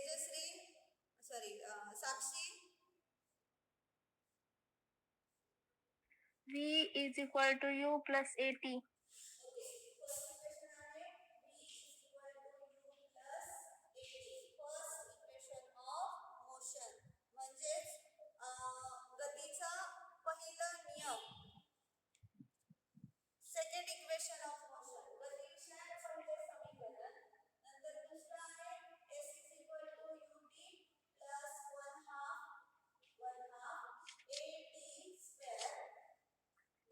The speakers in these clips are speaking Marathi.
Tejashri, sorry, Sakshi. V is equal to U plus AT. Okay, first equation आहे V is equal to U plus AT. First equation of motion म्हणजेच गतीचा पहिला नियम. सेकंड इक्वेशन ऑफ मोशन गतीविषयक पहिले समीकरण. नंतर दुसरा आहे S is equal to UT plus 1/2 AT square.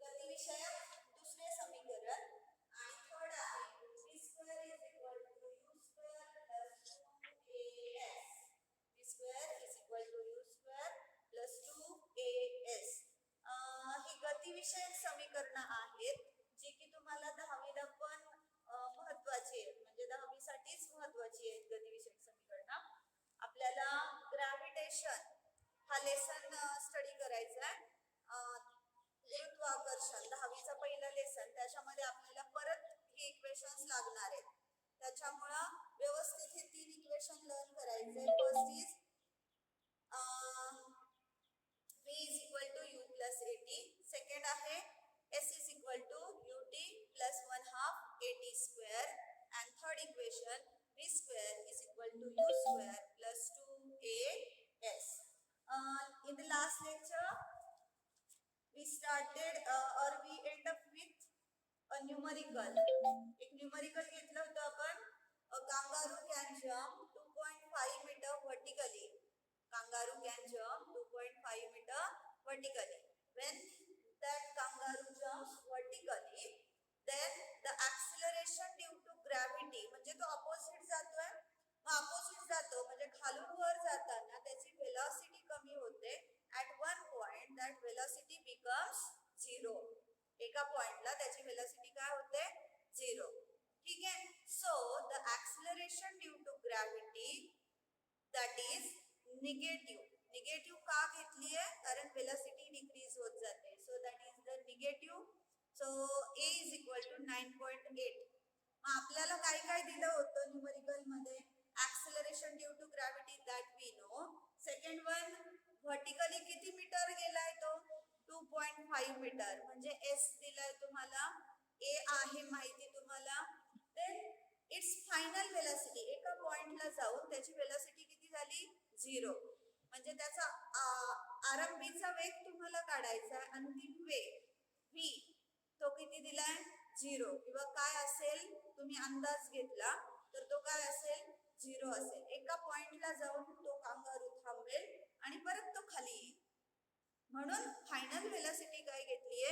गतीविषयक दुसरे समीकरण. आणि थर्ड आहे V square is equal to U square plus 2AS. V square is equal to U square plus 2AS. ही गतीविषयक समीकरण आहेत जी की तुम्हाला 10वी ला पण महत्त्वाची आहेत, म्हणजे 10वी साठीच महत्त्वाची आहेत गतीविषयक समीकरण. आपल्याला ग्रॅव्हिटेशन हा लेसन स्टडी करायचा आहे. गुरुत्वाकर्षण 10वीचा पहिला लेसन, त्याच्यामध्ये आपल्याला परत ही इक्वेशन्स लागणार आहेत. त्याच्यामुळं व्यवस्थित हे 3 इक्वेशन लर्न करायचे. First is V is equal to U plus AT. Second आहे S is equal to UT plus 1/2 AT square. And third equation V square is equal to U square plus 2AS. In the last lecture we started or we end up with a numerical. एक न्यूमरिकल घेतलं होतं आपण. Kangaroo can jump 2.5 meter vertically. Kangaroo can jump 2.5 meter vertically. When that kangaroo jumps vertically, then the acceleration due to gravity म्हणजे तो ऑपोजिट जातोय. ऑपोजिट जातो म्हणजे खालून वर जाताना त्याची वेलोसिटी कमी होते. at one point that velocity becomes 0. एका पॉइंटला त्याची वेलोसिटी काय होते 0. ठीक आहे. so the acceleration due to gravity that is negative का घेतली आहे कारण वेलोसिटी डिक्रीज होत जाते. So that is the negative. So A is equal to 9.8. मग आपल्याला काय काय दिलं होतं न्यूमरिकल मध्ये. Acceleration due to gravity that we know. Second one vertically किती मीटर गेलाय तो 2.5 मीटर म्हणजे S दिलाय तुम्हाला. A आहे माहिती तुम्हाला. देन इट्स फायनल वेलोसिटी एका पॉइंटला जाऊन त्याची वेलोसिटी किती झाली 0. म्हणजे त्याचा आरंभीचा वेग तुम्हाला काढायचा. अंतिम वेग v तो किती दिलाय 0 किंवा काय असेल तुम्ही अंदाज घेतला तर तो काय असेल 0 असेल. एका पॉइंटला जाऊन तो कांगारू थांबेल आणि परत तो खाली येईल. म्हणून फायनल वेलोसिटी काय घेतलीये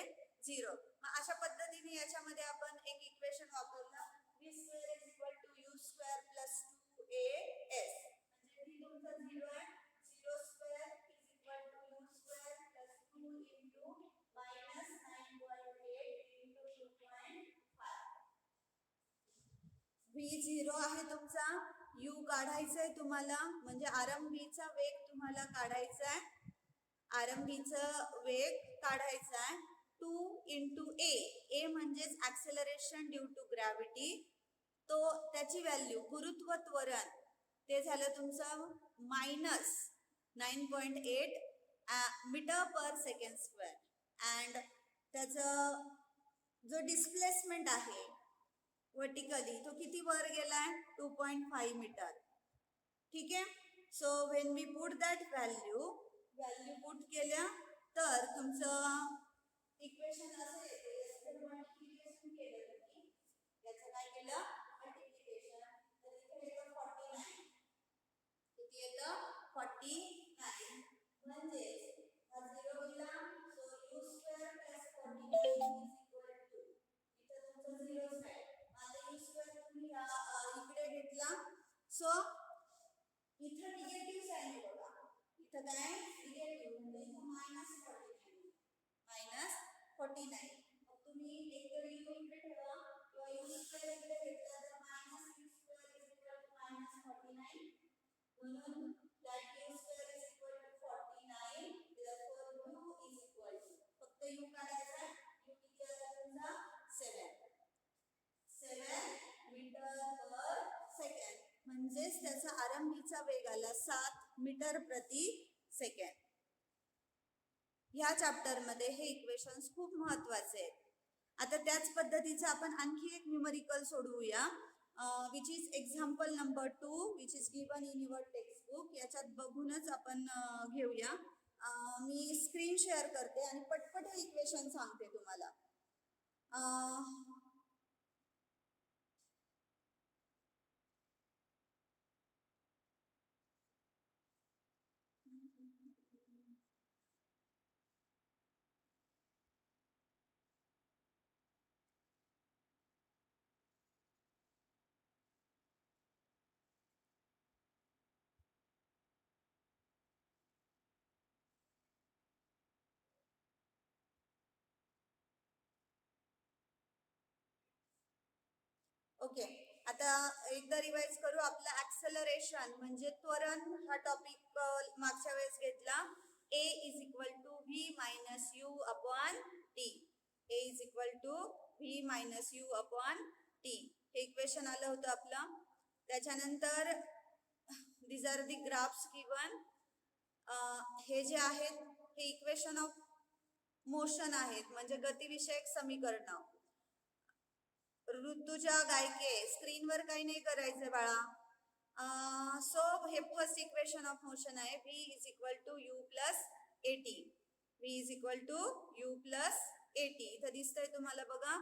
0. मग अशा पद्धतीने याच्यामध्ये आपण एक इक्वेशन वापरलं. V square is equal to U square plus 2AS. म्हणजे v तुमचा 0 आहे. 0 square is equal to U square plus 2 into minus 9.8 into 2.5. V 0 आहे तुमचा. U काढायचा आहे तुम्हाला म्हणजे आरंभीचा वेग तुम्हाला काढायचा आहे. आरंभीचा वेग काढायचा आहे 2 into A म्हणजेच ऍक्सेलरेशन ड्यू टू ग्रॅव्हिटी. तो त्याची व्हॅल्यू गुरुत्व त्वरण ते झालं तुमचं minus 9.8 metre per second square. And त्याचं जो डिस्प्लेसमेंट आहे वर्टिकली तो किती वर गेलाय 2.5 मीटर. ठीक आहे. So when we put that value put केल्या तर तुमचं इक्वेशन असं येते. याचं मल्टिप्लिकेशन केलं तुम्ही. याचं काय केलं मल्टिप्लिकेशन तर इथे येतं 49. किती येतं 49 म्हणजे हा 0 गेला. So U square plus 49 is equal to इथं तुमचं 0 आहे. आता U square तुम्ही इकडे घेतला. सो इथं निगेटिव्ह साइन बघा. इथं काय निगेटिव्ह म्हणजे इथं -49 -49. मग तुम्ही एकतर U इकडे ठेवा किंवा U स्क्वेअर इकडे घेतला तर -U square is equal to -49. म्हणून that U square is equal to 49. therefore U is equal to फक्त U काढायचा. U किती आला तुमचा 7 मीटर पर सेकंड. म्हणजेच त्याचा आरंभीचा वेग आला 7 मीटर प्रति सेकंड. ह्या चॅप्टर मध्ये हे इक्वेशन्स खूप महत्वाचे आहेत. आता त्याच पद्धतीचं आपण आणखी एक न्यूमरिकल सोडवूया, which is example number 2 which is given in your text book. याच्यात बघूनच आपण घेऊया. मी स्क्रीन शेअर करते आणि पटपट हे इक्वेशन सांगते तुम्हाला. ओके, आता एकदा रिवाइज करू. आपलं ऍक्सेलरेशन म्हणजे त्वरण हा टॉपिक मागच्या वेळेस घेतला. A is equal to V minus U upon T. A is equal to V minus U upon T हे इक्वेशन आलं होतं आपलं. त्याच्यानंतर these are the graphs given. हे जे आहेत हे इक्वेशन ऑफ मोशन आहेत, म्हणजे गतिविषयक समीकरण. ऋतुजा गायके, स्क्रीनवर काही नाही करायचं बाळा. सो हे फर्स्ट इक्वेशन ऑफ मोशन आहे. v is equal to U plus AT. v is equal to U plus AT. इथं दिसतंय तुम्हाला बघा,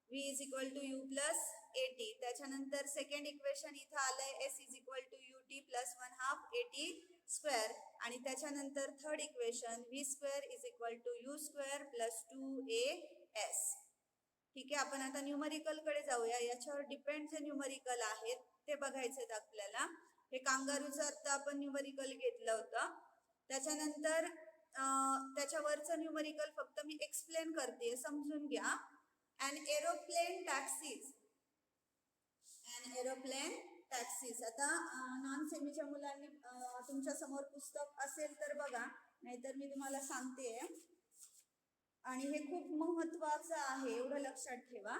v is equal to U plus AT. त्याच्यानंतर सेकंड इक्वेशन इथं आलंय s is equal to U T plus 1/2 AT square. आणि त्याच्यानंतर third equation v square is equal to U square plus 2as. ठीक आहे, आपण आता न्यूमरिकल कडे जाऊया. याच्यावर डिपेंड जे न्यूमरिकल आहेत ते बघायचे आहेत आपल्याला. हे कांगारूचं आता आपण न्यूमरिकल घेतलं होतं. त्याच्यानंतर त्याच्यावरचं न्यूमरिकल फक्त मी एक्सप्लेन करते, समजून घ्या. अन एरोप्लेन टॅक्सीज. आता नॉन सेमीच्या मुलांनी तुमच्या समोर पुस्तक असेल तर बघा, नाहीतर मी तुम्हाला सांगते. आणि हे खूप महत्वाचं आहे, एवढं लक्षात ठेवा.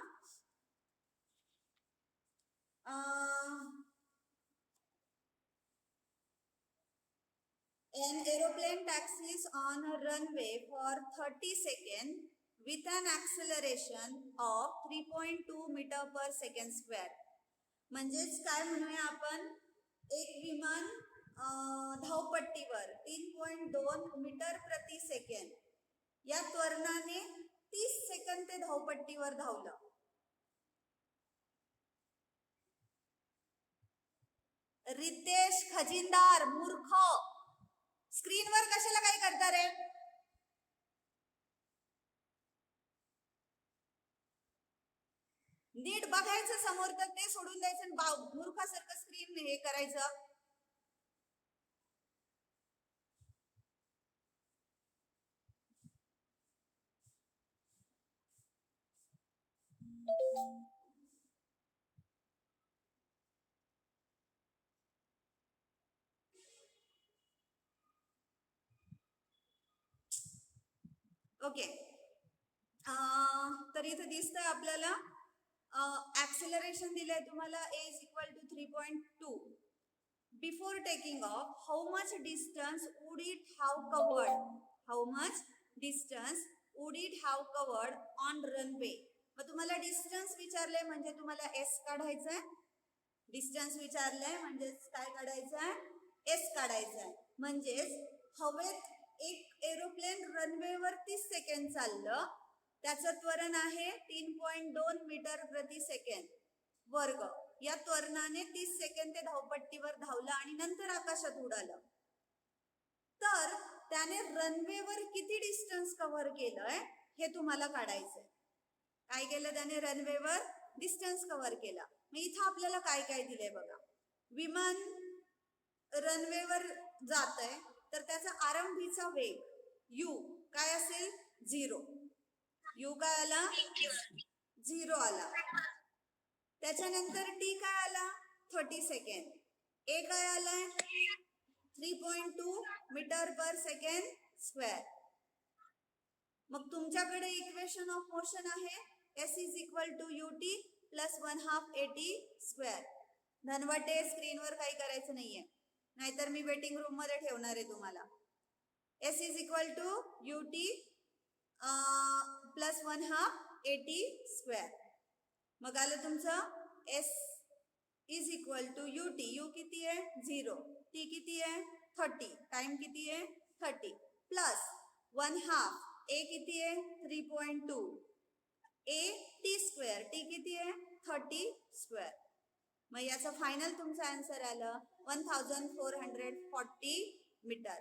An aeroplane taxis on a runway for 30 seconds with an acceleration of 3.2 meter per second square. म्हणजेच काय म्हणूया आपण, एक विमान धावपट्टीवर 3.2 मीटर प्रति सेकंड या त्वरणाने 30 सेकंद ते धावपट्टीवर धावलं. रितेश खजिनदार मूर्ख, स्क्रीनवर कशाला काय करता रे? नीट बघायचं समोर, तर ते सोडून द्यायचं, मूर्खासारखं स्क्रीन हे करायचं. ओके, तर इथं दिसतंय आपल्याला ऍक्सेलरेशन दिलंय तुम्हाला. a is equal to 3.2. Before taking off, how much distance would it have covered on runway. मग तुम्हाला डिस्टन्स विचारलंय म्हणजे तुम्हाला s काढायचंय. डिस्टन्स विचारलंय म्हणजेच काय काढायचंय, s काढायचंय. म्हणजेच हवेत एक एरोप्लेन रनवेवर 30 सेकंड चाललं, त्याचं त्वरण आहे 3.2 मीटर प्रति सेकंड वर्ग. या त्वरणाने 30 सेकंद ते धावपट्टीवर धावलं आणि नंतर आकाशात उडालं. तर त्याने रनवेवर किती डिस्टन्स कव्हर केलंय हे तुम्हाला काढायचंय. काय केलं त्याने, रनवेवर डिस्टन्स कव्हर केला. मग इथं आपल्याला काय काय दिलंय बघा. विमान रनवेवर जातंय, तर त्याचा आरंभीचा वेग u काय असेल, 0. u काय आला, 0 आला. त्याच्यानंतर t काय आला, 30 सेकंड. a काय आलाय, 3.2 मीटर पर सेकंड स्क्वेअर. मग तुमच्याकडे इक्वेशन ऑफ मोशन आहे s is equal to ut plus 1/2 at square. Dhanwate स्क्रीनवर काही करायचं नाहीये, नाहीतर मी वेटिंग रूम मध्ये ठेवणार आहे तुम्हाला. S is equal to UT plus 1/2 AT square. मग आलं तुमचं S is equal to UT. U किती आहे 0, T किती आहे 30, टाइम किती आहे 30 प्लस 1/2 A किती आहे 3.2 AT स्क्वेअर. T किती आहे 30 स्क्वेअर. मग याचा फायनल तुमचा आन्सर आलं 1440 मीटर.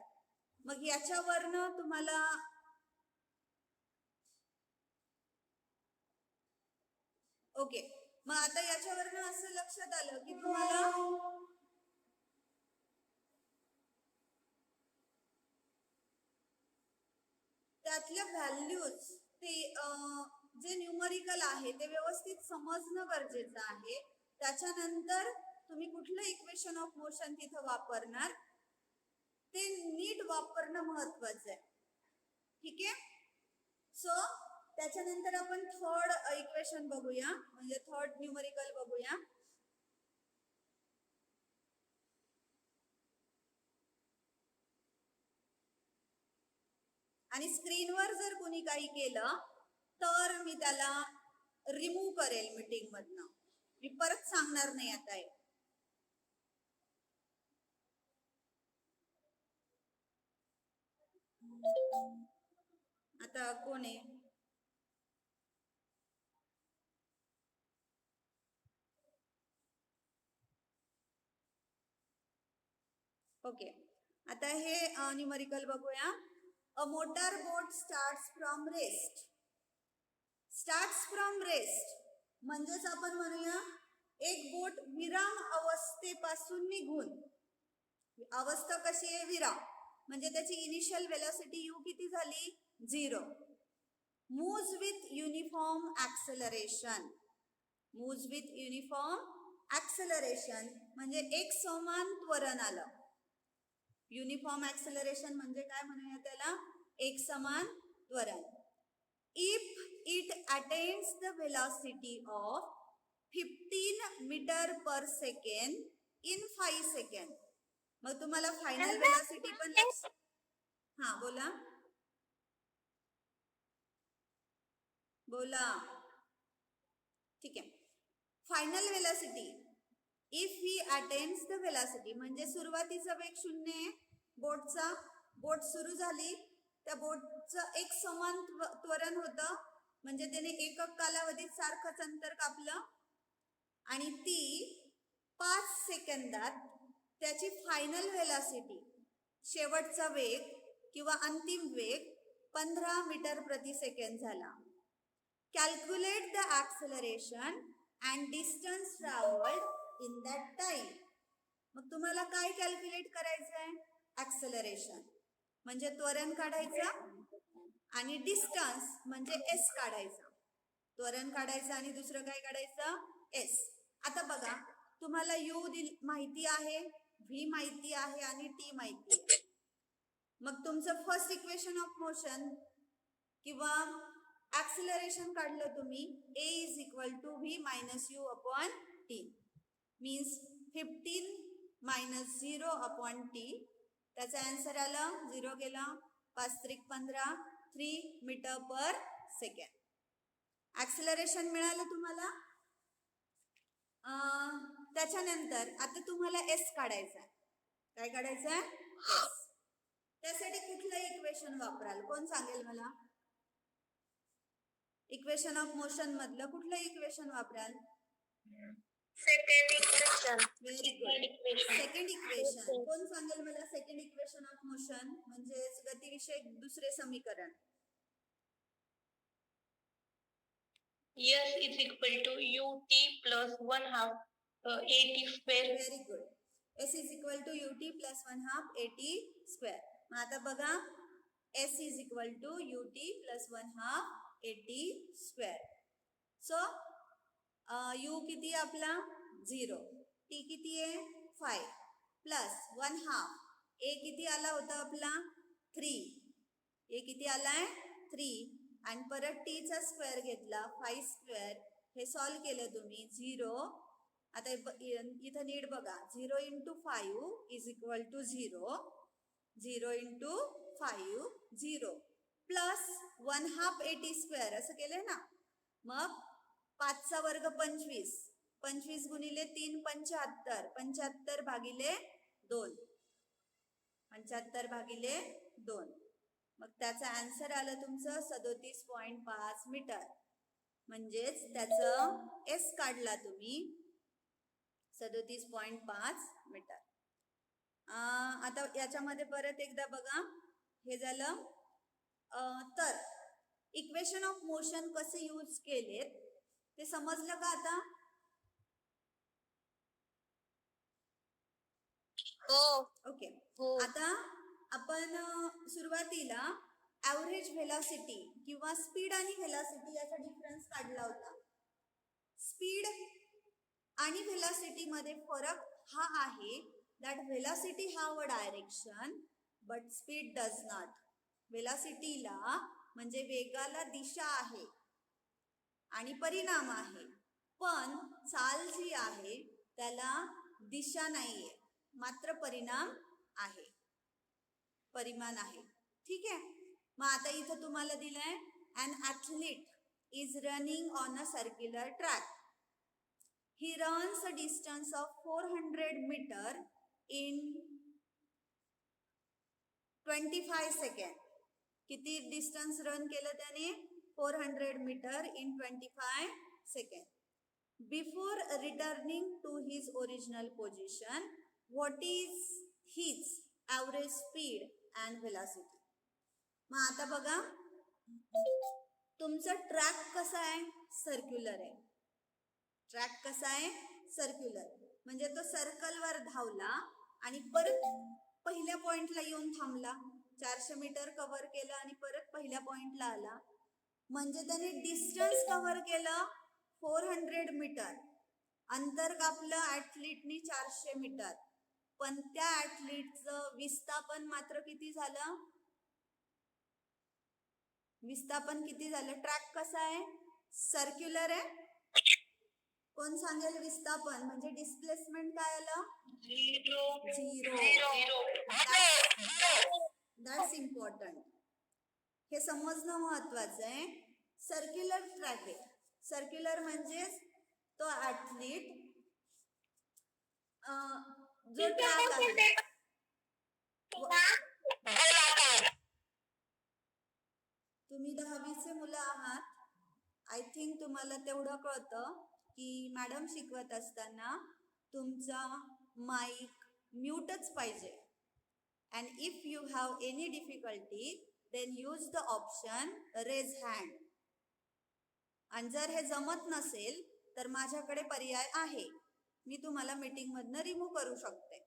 मग याच्यावरनं तुम्हाला ओके, मग आता याच्यावरनं असं लक्षात आलं की तुम्हाला त्यातल्या व्हॅल्यूज ते जे न्यूमरिकल आहे ते व्यवस्थित समजणं गरजेचं आहे. त्याच्यानंतर तुम्ही कुठलं इक्वेशन ऑफ मोशन तिथं वापरणार ते नीट वापरणं महत्वाचं आहे. ठीक आहे. सो त्याच्यानंतर आपण थर्ड इक्वेशन बघूया, म्हणजे थर्ड न्यूमरिकल बघूया. आणि स्क्रीनवर जर कोणी काही केलं तर मी त्याला रिमूव्ह करेल मीटिंग मधनं. मी परत सांगणार नाही आता हे. आता कोण आहे? ओके, आता हे न्यूमरिकल बघूया. A motor boat starts from rest. Starts from rest म्हणजेच आपण म्हणूया एक बोट विराम अवस्थेपासून निघून, अवस्था कशी आहे विराम, म्हणजे त्याची इनिशियल वेलोसिटी U किती झाली 0. Moves with uniform acceleration. Moves with uniform acceleration म्हणजे एक समान त्वरण आलं. युनिफॉर्म ऍक्सेलरेशन म्हणजे काय म्हणूया त्याला, एक समान त्वरण. If it attains the velocity of 15 metre per second in 5 second. मग तुम्हाला फायनल वेलोसिटी पण हा बोला बोला. ठीक आहे. Final velocity if he attains the velocity म्हणजे सुरुवातीचा वेग 0 आहे बोटचा. बोट सुरू झाली, त्या बोटचं एक समान त्वरण होतं, म्हणजे त्याने एकक कालावधीत सारखंच अंतर कापलं आणि ती 5 सेकंदात त्याची फायनल वेलोसिटी, शेवटचा वेग किंवा अंतिम वेग 15 मीटर प्रति सेकंद झाला. Calculate the acceleration and distance travelled in that time. मग तुम्हाला काय कॅल्क्युलेट करायचं आहे, ऍक्सेलरेशन म्हणजे त्वरण काढायचं आणि डिस्टन्स म्हणजे S काढायचा. त्वरण काढायचं आणि दुसरं काय काढायचं S. आता बघा तुम्हाला U माहिती आहे, V माहिती आहे आणि T माहिती आहे. मग तुमचं फर्स्ट इक्वेशन ऑफ मोशन किंवा ऍक्सेलरेशन काढलं तुम्ही, A is equal to V minus U upon T means 15 minus 0 upon T. त्याचा आन्सर आला 0 गेला 5 त्रिक 15 3 मीटर पर सेकंड. ऍक्सेलरेशन मिळालं तुम्हाला. त्याच्यानंतर आता तुम्हाला S काढायचा आहे. काय काढायचं आहे S. त्यासाठी कुठलं इक्वेशन वापराल, कोण सांगेल मला? इक्वेशन ऑफ मोशन मधलं कुठलं इक्वेशन वापराल? Second equation. Very good. Second equation कोण सांगेल मला? सेकंड इक्वेशन ऑफ मोशन म्हणजे गतिविषयक दुसरे समीकरण. S is equal to UT plus 1/2 AT square. Very good. S is equal to UT plus 1/2 AT square. मग आता बघा S is equal to UT plus 1/2 AT square. So U किती आहे आपला 0, T किती आहे 5 प्लस 1/2 A किती आला होता आपला 3, A किती आलाय 3 आणि परत T चा स्क्वेअर घेतला 5 स्क्वेअर. हे सॉल्व केलं तुम्ही 0 आता इथं नीट बघा 0 into 5 is equal to 0. 0 into 5 0 plus 1/2 80 square असं केलंय ना. मग 5चा वर्ग 25. 25 गुणिले 3 75. 75 भागिले 2. 75 भागिले 2. मग त्याचा आन्सर आलं तुमचं 37.5 मीटर. म्हणजेच त्याचं एस काढला तुम्ही 37.5 मीटर. आता याच्यामध्ये परत एकदा बघा. हे झालं. तर इक्वेशन ऑफ मोशन कसे यूज केलेत ते समजलं का आता? ओके. आता आपण सुरुवातीला ॲव्हरेज व्हेलॉसिटी किंवा स्पीड आणि व्हेलॉसिटी याचा डिफरन्स काढला होता. स्पीड आणि व्हेलॉसिटी मध्ये फरक हा आहे that velocity have a direction but speed does not. व्हेलॉसिटीला म्हणजे वेगाला दिशा आहे आणि परिणाम आहे, पण चाल जी आहे त्याला दिशा नाहीये, मात्र परिणाम आहे, परिमाण आहे. ठीक आहे. मग आता इथं तुम्हाला दिलंय an athlete is running on a circular track. He runs a distance of 400 meter in 25 seconds. किती डिस्टन्स रन केलं त्याने? 400 metre in 25 second. Before returning to his original position, what is his average speed and velocity? मग आता बघा, तुमचा ट्रॅक कसा आहे? सर्क्युलर आहे. ट्रॅक कसा आहे? सर्क्युलर. म्हणजे तो सर्कलवर धावला आणि परत पहिल्या पॉइंटला येऊन थांबला. 400 मीटर कव्हर केलं आणि परत पहिल्या पॉइंटला आला. म्हणजे त्याने डिस्टन्स कव्हर केलं 400 मीटर. अंतर कापलं ॲथलीटनी 400 मीटर. पण त्या ॲथलीटचं विस्थापन मात्र किती झालं? विस्थापन किती झालं? ट्रॅक कसा आहे? सर्क्युलर आहे. कोण सांगेल विस्थापन म्हणजे डिस्प्लेसमेंट काय आलं? 0. That's important. हे समजणं महत्वाचं आहे. सर्क्युलर ट्रॅक आहे. सर्क्युलर म्हणजे तो ॲथलीट जो ट्रॅक आहे. तुम्ही 10वीचे मुलं आहात. आय थिंक तुम्हाला तेवढं कळतं की मॅडम शिकवत असताना तुमचा माईक म्यूटच पाहिजे. And if you have any difficulty then use the option raise hand. आणि जर हे जमत नसेल तर माझ्याकडे पर्याय आहे, मी तुम्हाला मीटिंग मधनं रिमूव्ह करू शकते.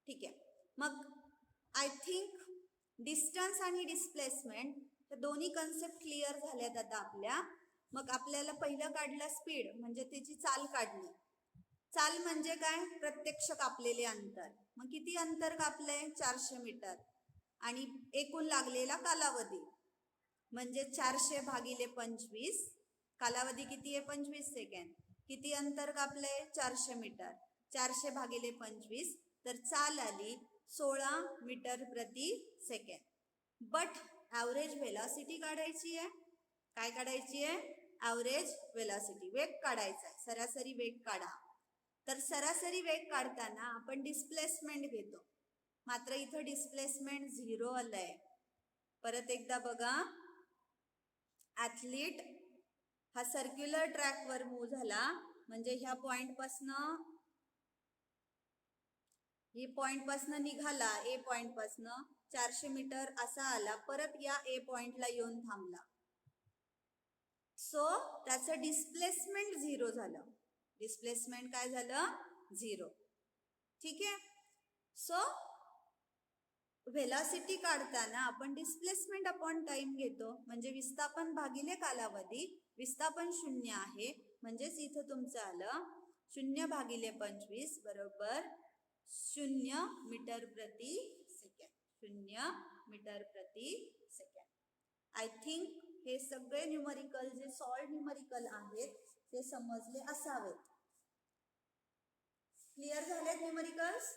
ठीक आहे. मग आय थिंक डिस्टन्स आणि डिस्प्लेसमेंट हे दोन्ही कन्सेप्ट क्लिअर झाल्यात आता आपल्या. मग आपल्याला पहिलं काढलं स्पीड, म्हणजे त्याची चाल काढली. चाल म्हणजे काय? प्रत्यक्ष कापलेले अंतर. मग किती अंतर कापलंय? 400 मीटर. आणि एकूण लागलेला कालावधी म्हणजे 400 भागिले 25. कालावधी किती आहे? 25 सेकंड. किती अंतर कापलंय? 400 मीटर. 400 भागिले 25 तर चाल आली 16 मीटर प्रति सेकंड. बट ॲव्हरेज व्हेलॉसिटी काढायची आहे. काय काढायची आहे? Average velocity. वेग काढायचा आहे. सरासरी वेग काढा. तर सरासरी वेग काढताना आपण डिस्प्लेसमेंट घेतो, मात्र इथं डिस्प्लेसमेंट 0 आलंय. परत एकदा बघा. ॲथलीट हा सर्क्युलर ट्रॅकवर मूव्ह झाला, म्हणजे ह्या पॉइंटपासनं निघाला. ए पॉइंटपासनं 400 मीटर असा आला, परत या ए पॉइंटला येऊन थांबला. सो त्याचं डिस्प्लेसमेंट 0 झालं. डिस्प्लेसमेंट काय झालं? 0. ठीक आहे. सो व्हेलॉसिटी काढताना आपण डिस्प्लेसमेंट अपॉन टाइम घेतो, म्हणजे विस्थापन भागिले कालावधी. विस्थापन 0 आहे, म्हणजेच इथं तुमचं आलं 0 भागिले 25 बरोबर 0 मीटर प्रति सेकंड. 0 मीटर प्रति सेकंड. आय थिंक हे सगळे न्यूमरिकल जे सॉल्व न्यूमरिकल आहेत ते समजले असावेत. क्लिअर झालेत न्यूमरिकल्स?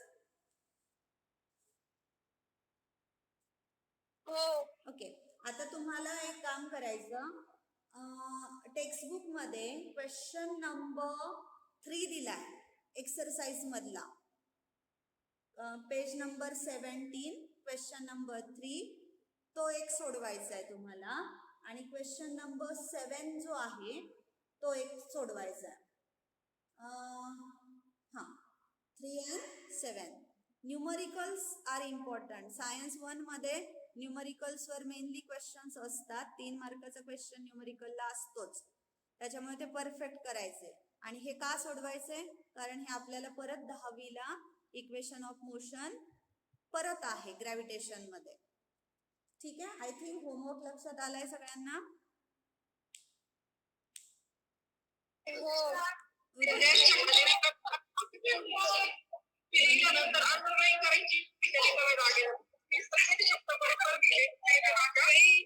हो. ओके, आता तुम्हाला एक काम करायचं, टेक्स्टबुक मध्ये क्वेश्चन नंबर 3 दिलाय एक्सरसाइज मधला, पेज नंबर 17, क्वेश्चन नंबर 3 तो एक सोडवायचा आहे तुम्हाला, आणि क्वेश्चन नंबर 7 जो आहे तो एक सोडवायचा आहे. हां, 3 and 7 numericals are important. Science 1 मध्ये न्यूमरिकल्स वर मेनली क्वेश्चन्स असतात. 3 मार्काचा क्वेश्चन न्यूमरिकलला असतोच, त्याच्यामुळे ते परफेक्ट करायचे. आणि हे का सोडवायचे? कारण हे आपल्याला परत 10वीला इक्वेशन ऑफ मोशन परत आहे ग्रॅव्हिटेशन मध्ये. ठीक आहे, आय थिंक होमवर्क लक्षात आलाय सगळ्यांना?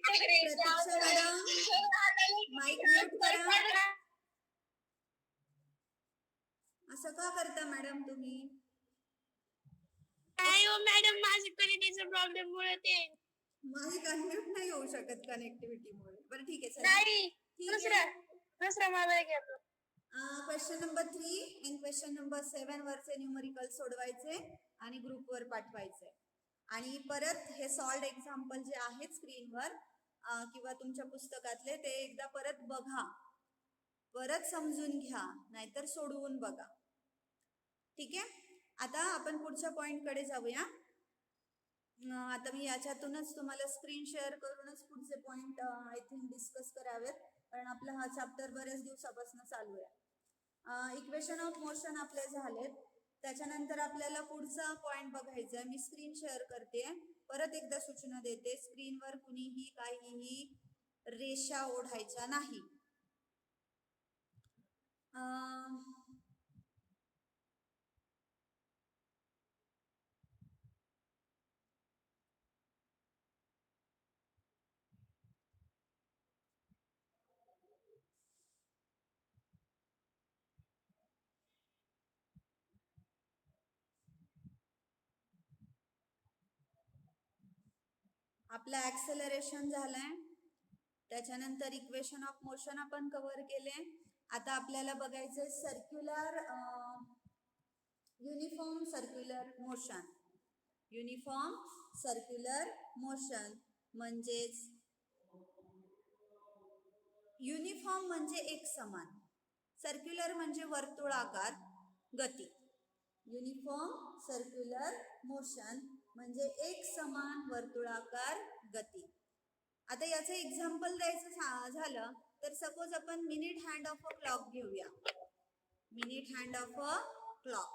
प्रतीक्षा मॅडम माईक म्यूट करा. असं का करता मॅडम तुम्ही? नाही हो मॅडम, माझी कनेक्टिव्हिटीचा प्रॉब्लेम मुळे ते माईक अनम्यूट नाही होऊ शकत कनेक्टिव्हिटीमुळे. बरं ठीक आहे, चला. नाही, दुसरा मोबाईल घेतो. क्वेश्चन नंबर 3 आणि क्वेश्चन नंबर 7 वरचे न्यूमरिकल सोडवायचे आणि ग्रुपवर पाठवायचे. आणि परत हे सॉल्व्ड एक्झाम्पल जे आहेत स्क्रीनवर किंवा तुमच्या पुस्तकातले ते एकदा परत बघा, परत समजून घ्या, नाहीतर सोडवून बघा. ठीक आहे, आता आपण पुढच्या पॉइंट कडे जाऊया. आता मी याच्यातूनच तुम्हाला स्क्रीन शेअर करूनच पुढचे पॉइंट आय थिंक डिस्कस करावेत, कारण आपला हा चॅप्टर बऱ्याच दिवसापासून चालू आहे. इक्वेशन ऑफ मोशन आपले झालेत, त्याच्यानंतर आपल्याला पुढचा पॉइंट बघायचा आहे. मी स्क्रीन शेअर करते, परत एकदा सूचना देते, स्क्रीनवर कुणीही काहीही रेषा ओढायच्या नाही. आपलं ऍक्सेलरेशन झालंय, त्याच्यानंतर इक्वेशन ऑफ मोशन आपण कव्हर केले. आता आपल्याला बघायचंय circular uniform circular motion. Uniform circular motion म्हणजेच युनिफॉर्म म्हणजे एक समान, सर्क्युलर म्हणजे वर्तुळाकार गती. युनिफॉर्म सर्क्युलर मोशन म्हणजे एक समान वर्तुळाकार गती. आता याचं एक्झाम्पल द्यायचं झालं तर सपोज आपण minute hand of a clock घेऊया. Minute hand of a clock.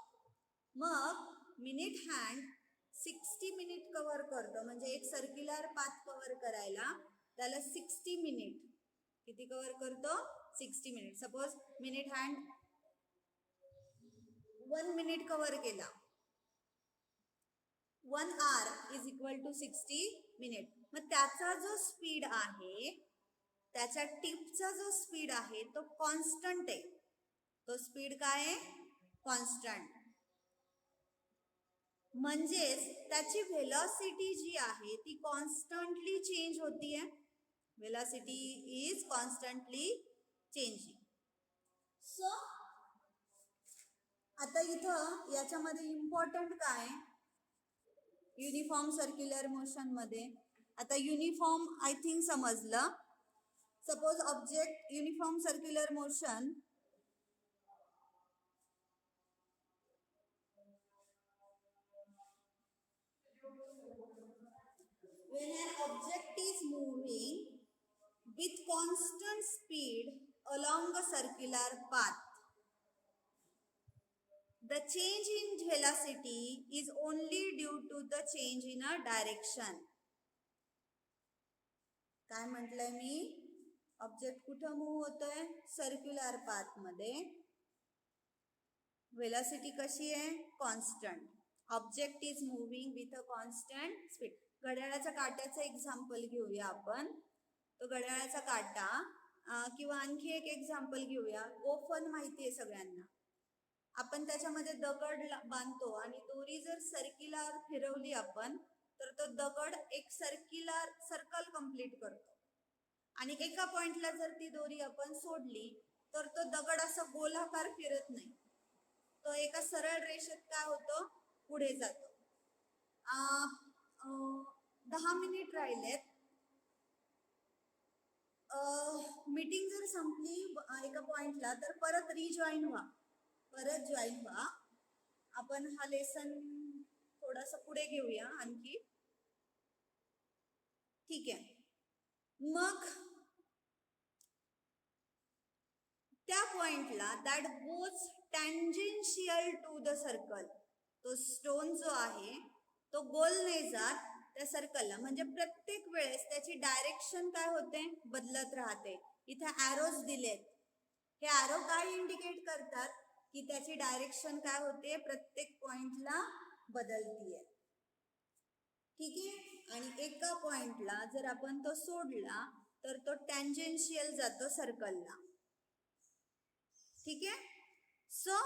मग मिनिट हँड 60 मिनिट कव्हर करतो, म्हणजे एक सर्क्युलर पाथ कव्हर करायला त्याला 60 मिनिट किती कव्हर करतो? 60 minute. Suppose minute hand 1 minute cover केला, 1 hour is equal to 60 minute. मग त्याचा जो स्पीड आहे, त्याच्या टिपचा जो स्पीड आहे तो कॉन्स्टंट आहे. तो स्पीड काय आहे? कॉन्स्टंट. म्हणजेच त्याची व्हेलॉसिटी जी आहे ती कॉन्स्टंटली चेंज होतीये. Velocity is constantly changing. So आता इथं याच्यामध्ये इम्पॉर्टंट काय? युनिफॉर्म सर्क्युलर मोशन मध्ये आता युनिफॉर्म आय थिंक समजलं. Suppose object uniform circular motion when an object is moving with constant speed along a circular path, the change in velocity is only due to the change in a direction. काय म्हटलंय मी? ऑब्जेक्ट कुठं मूव्ह होतोय? सर्क्युलर पाथ मध्ये. वेलोसिटी कशी आहे? Constant. Object is moving with a constant speed. घड्याळाच्या काट्याचं एक्झाम्पल घेऊया आपण. तो घड्याळाचा काटा किंवा आणखी एक एक्झाम्पल घेऊया. गोफन माहिती आहे सगळ्यांना. आपण त्याच्यामध्ये दगड बांधतो आणि दोरी जर सर्क्युलर फिरवली आपण तर तो दगड एक सर्कल कंप्लीट करतो. आणि एका पॉइंटला जर ती दोरी आपण सोडली तर तो दगड असा गोलाकार फिरत नाही, तो एका सरळ रेषेत काय होतो, पुढे जातो. 10 मिनिट राहिलेत. मीटिंग जर संपली एका पॉइंटला तर परत जॉईन व्हा. आपण हा लेसन थोडासा पुढे घेऊया आणखी. ठीक आहे. मग त्या पॉइंटला that goes tangential to the circle, तो स्टोन जो आहे तो गोल नाही जात त्या सर्कलला, म्हणजे प्रत्येक वेळेस त्याची डायरेक्शन काय होते, बदलत राहते. इथे ॲरोज दिलेत. हे ॲरो काय इंडिकेट करतात की त्याची डायरेक्शन काय होते, प्रत्येक पॉइंटला बदलतीये. ठीक आहे. आणि एका पॉइंटला जर आपण तो सोडला तर तो टँजेन्शियल जातो सर्कलला. ठीक आहे. सो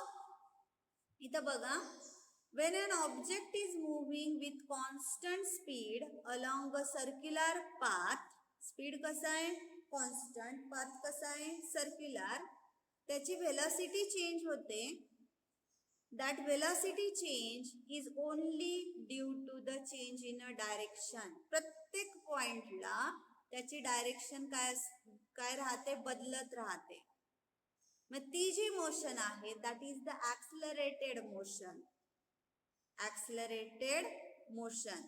इथं बघा, when an object is moving with constant speed along a circular path, speed कसा आहे, कॉन्स्टंट, पाथ कसा आहे, सर्क्युलर, त्याची वेलोसिटी चेंज होते. that velocity change is only due to the change in a direction. प्रत्येक पॉइंटला त्याची डायरेक्शन काय राहते, बदलत राहते. मग ती जी मोशन आहे that is the accelerated motion. Accelerated motion.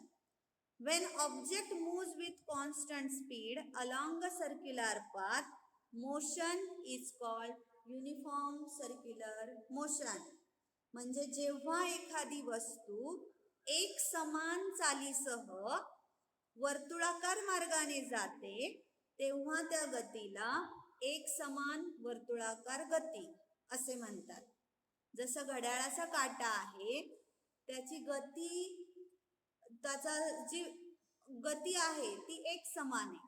When object moves with constant speed along a circular path, motion is called uniform circular motion. म्हणजे जेव्हा एखादी वस्तू एक समान चालीसह वर्तुळाकार मार्गाने जाते तेव्हा त्या गतीला एक समान वर्तुळाकार गती असे म्हणतात. जसं घड्याळाचा काटा आहे त्याची त्याचा जी गती आहे ती एक समान आहे.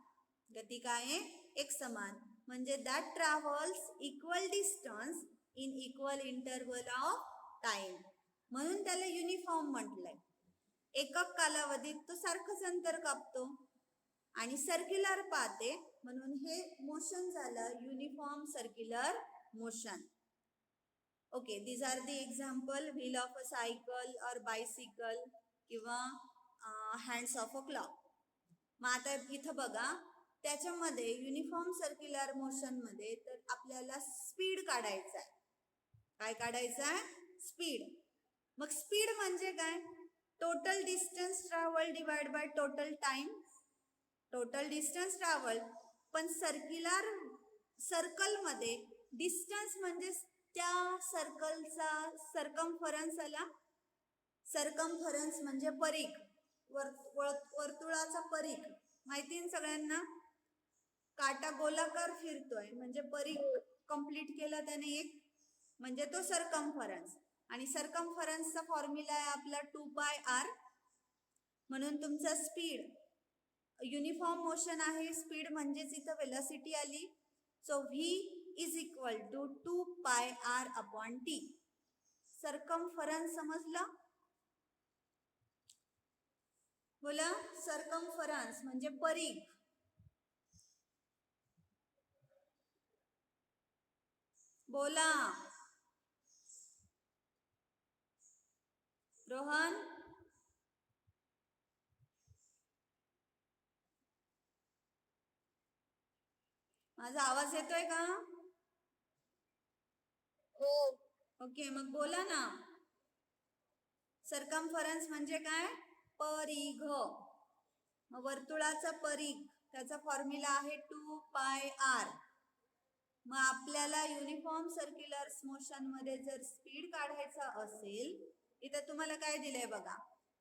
गती काय आहे, एक समान, म्हणजे that travels equal distance in equal interval of time, म्हणून त्याला युनिफॉर्म म्हटलंय. एकक कालावधीत तो सारखंच अंतर कापतो. आणि सर्क्युलर पाथ आहे म्हणून हे मोशन झालं uniform circular motion. Okay, these are the example: wheel of a cycle or bicycle किंवा hands of a clock. मग आता इथं बघा, त्याच्यामध्ये युनिफॉर्म सर्क्युलर मोशन मध्ये तर आपल्याला स्पीड काढायचा आहे. काय काढायचं आहे, स्पीड. मग स्पीड म्हणजे काय, total distance travel divide by total time. Total distance travel, पण सर्कल मध्ये डिस्टन्स म्हणजे त्या सर्कलचा सर्कम्फरन्स आला. सर्कम्फरन्स म्हणजे परिघ, वर्तुळाचा परिघ माहिती आहे सगळ्यांना. काटा गोलाकार फिरतोय म्हणजे परिघ कंप्लीट केला त्याने एक, म्हणजे तो सर्कम्फरन्स. आणि सर्कम्फरन्सचा फॉर्म्युला आहे आपला 2πr. म्हणून तुमचा स्पीड युनिफॉर्म मोशन आहे, स्पीड म्हणजेच इथं वेलोसिटी आली. So v is equal to 2πr upon t. Circumference समजलं? बोला, सर्कम्फरन्स म्हणजे परिघ. बोला रोहन. माझा आवाज येतोय का? हो. ओके, मग बोला ना. सर्कम्फरन्स म्हणजे काय, परिघ. मग वर्तुळाचा परिघ त्याचा फॉर्म्युला आहे 2πr. मग आपल्याला युनिफॉर्म सर्क्युलर मोशन मध्ये जर स्पीड काढायचा असेल, इथे तुम्हाला काय दिलंय बघा.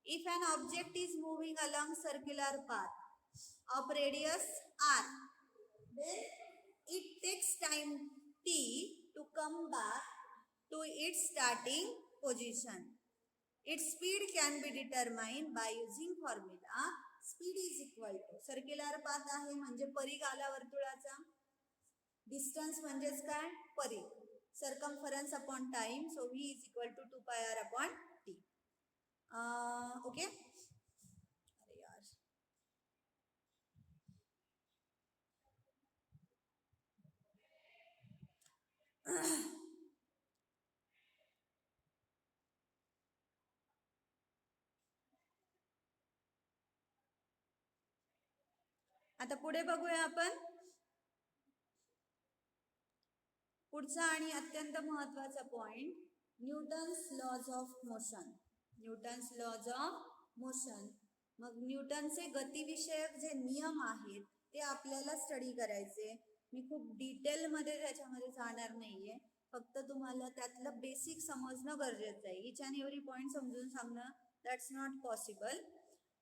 If an object is moving along circular path of radius r, then it takes time t to come back to its starting position. Its speed can be determined by using formula speed is equal to, circular path आहे म्हणजे परिघ आला वर्तुळाचा, डिस्टन्स म्हणजेच काय, परिघ. Circumference upon time, so v is equal to 2 pi r upon t. Okay. अरे यार, आता पुढे बघूया आपण. पुढचा आणि अत्यंत महत्वाचा point, Newton's laws of motion. Newton's laws of motion. मग न्यूटनचे गतिविषयक जे नियम आहेत ते आपल्याला स्टडी करायचे. मी खूप डिटेलमध्ये त्याच्यामध्ये जाणार नाहीये, फक्त तुम्हाला त्यातलं बेसिक समजणं गरजेचं आहे. इच अँड एव्हरी पॉइंट समजून सांगणं that's not possible.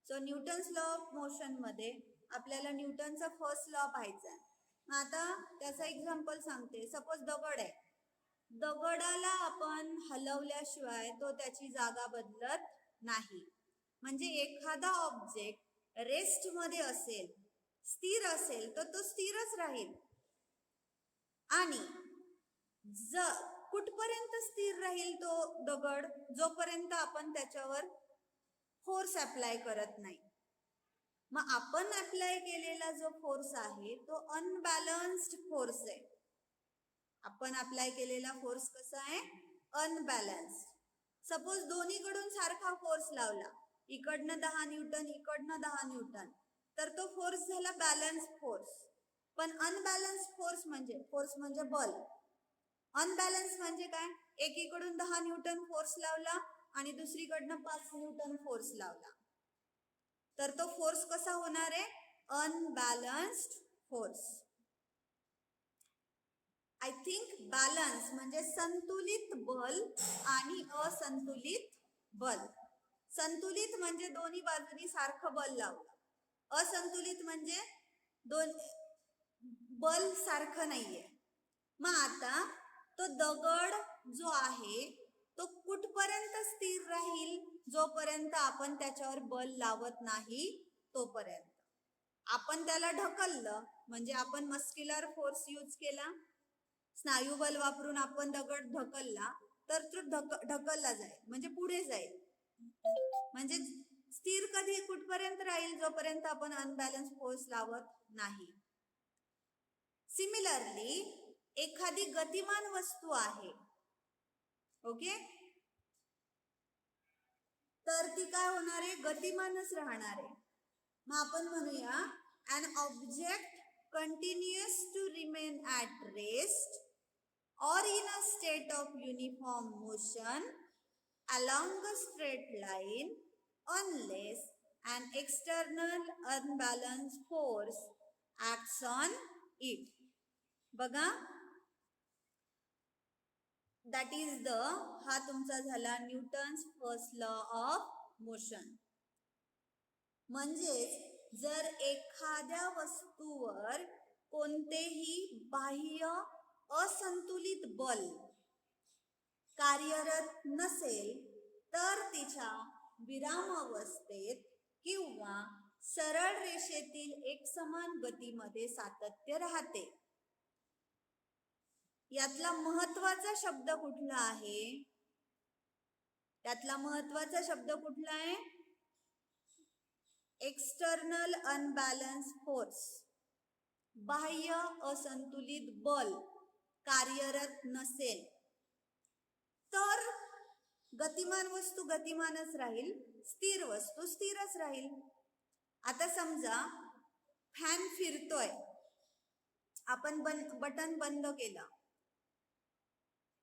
So Newton's law of motion मध्ये आपल्याला न्यूटनचा फर्स्ट लॉ पाहायचा आहे. आता त्याचा एक्झाम्पल सांगते. सपोज दगड आहे, दगडाला आपण हलवल्याशिवाय तो त्याची जागा बदलत नाही. म्हणजे एखादा ऑब्जेक्ट रेस्ट मध्ये असेल, स्थिर असेल, तर तो स्थिरच राहील. आणि कुठपर्यंत स्थिर राहील तो दगड, जोपर्यंत आपण त्याच्यावर फोर्स अप्लाय करत नाही. मग आपण अप्लाय केलेला जो फोर्स आहे तो अनबॅलन्स्ड फोर्स आहे. आपण अप्लाय केलेला फोर्स कसा आहे, अनबॅलन्स्ड. सपोज दोन्हीकडून सारखा फोर्स लावला, इकडनं 10 न्यूटन, इकडनं 10 न्यूटन, तर तो फोर्स झाला बॅलन्स फोर्स. पण अनबॅलन्स फोर्स म्हणजे बल. अनबॅलन्स म्हणजे काय, एकीकडून 10 न्यूटन फोर्स लावला आणि दुसरीकडनं 5 न्यूटन फोर्स लावला, तर तो फोर्स कसा होणार आहे, unbalanced force. I think balance म्हणजे संतुलित बल आणि असंतुलित बल. संतुलित म्हणजे दोन्ही बाजूनी सारखं बल लावलं, असंतुलित म्हणजे बल सारखं नाहीये. मग आता तो दगड जो आहे तो कुठपर्यंत स्थिर राहील, जोपर्यंत आपण त्याच्यावर बल लावत नाही तोपर्यंत. आपण त्याला ढकललं म्हणजे आपण मस्क्युलर फोर्स यूज केला, स्नायुबल वापरून आपण दगड ढकलला, तर तो ढकलला जाईल म्हणजे पुढे जाईल. म्हणजे स्थिर कधी कुठपर्यंत राहील, जोपर्यंत आपण अनबॅलन्स फोर्स लावत नाही. सिमिलरली एखादी गतिमान वस्तू आहे, ओके, तर ती काय होणार आहे, गतिमानच राहणार आहे. मग आपण म्हणूया an object continues to remain at rest or in a state of uniform motion along a straight line unless an external unbalanced force acts on it. बघा, that is हा तुमचा झाला Newton's first law of motion. म्हणजे जर एखाद्या वस्तूवर कोणतेही बाह्य असंतुलित बल कार्यरत नसेल, तर तिच्या विरामावस्थेत किंवा सरळ रेषेतील एकसमान गतीमध्ये सातत्य राहते. यातला महत्वाचा शब्द कुठला आहे, त्यातला महत्वाचा शब्द कुठला आहे, एक्सटर्नल अनबॅलन्स फोर्स. बाह्य असंतुलित बल कार्यरत नसेल तर गतिमान वस्तू गतिमानच राहील, स्थिर वस्तू स्थिरच राहील. आता समजा फॅन फिरतोय, आपण बटन बंद केलं,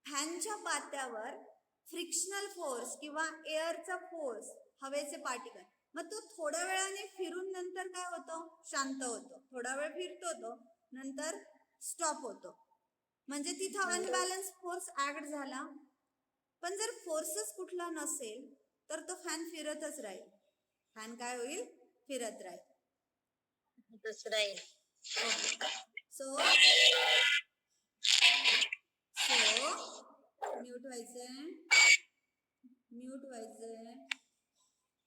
फॅनच्या पात्यावर फ्रिक्शनल फोर्स किंवा एअरचा फोर्स, हवेचे पार्टिकल, मग तो थोड्या वेळाने फिरून नंतर काय होतो, शांत होतो. थोडा वेळ फिरतो तो, नंतर स्टॉप होतो. म्हणजे तिथं अनबॅलन्स फोर्स ऍक्ट झाला. पण जर फोर्सच कुठला नसेल तर तो फॅन फिरतच राहील. फॅन काय होईल, फिरत राहील. सो म्यूट व्हायचंय.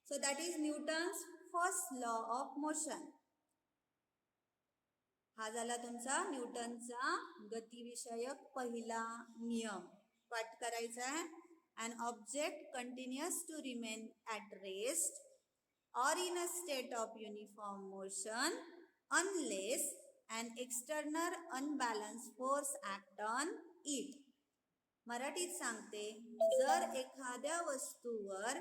So that is Newton's first law of motion. हा झाला तुमचा न्यूटनचा गतिविषयक पहिला नियम. पाठ करायचा आहे. An object continues to remain at rest or in a state of uniform motion unless an external unbalanced force act on it. मराठीत सांगते, जर एखाद्या वस्तूवर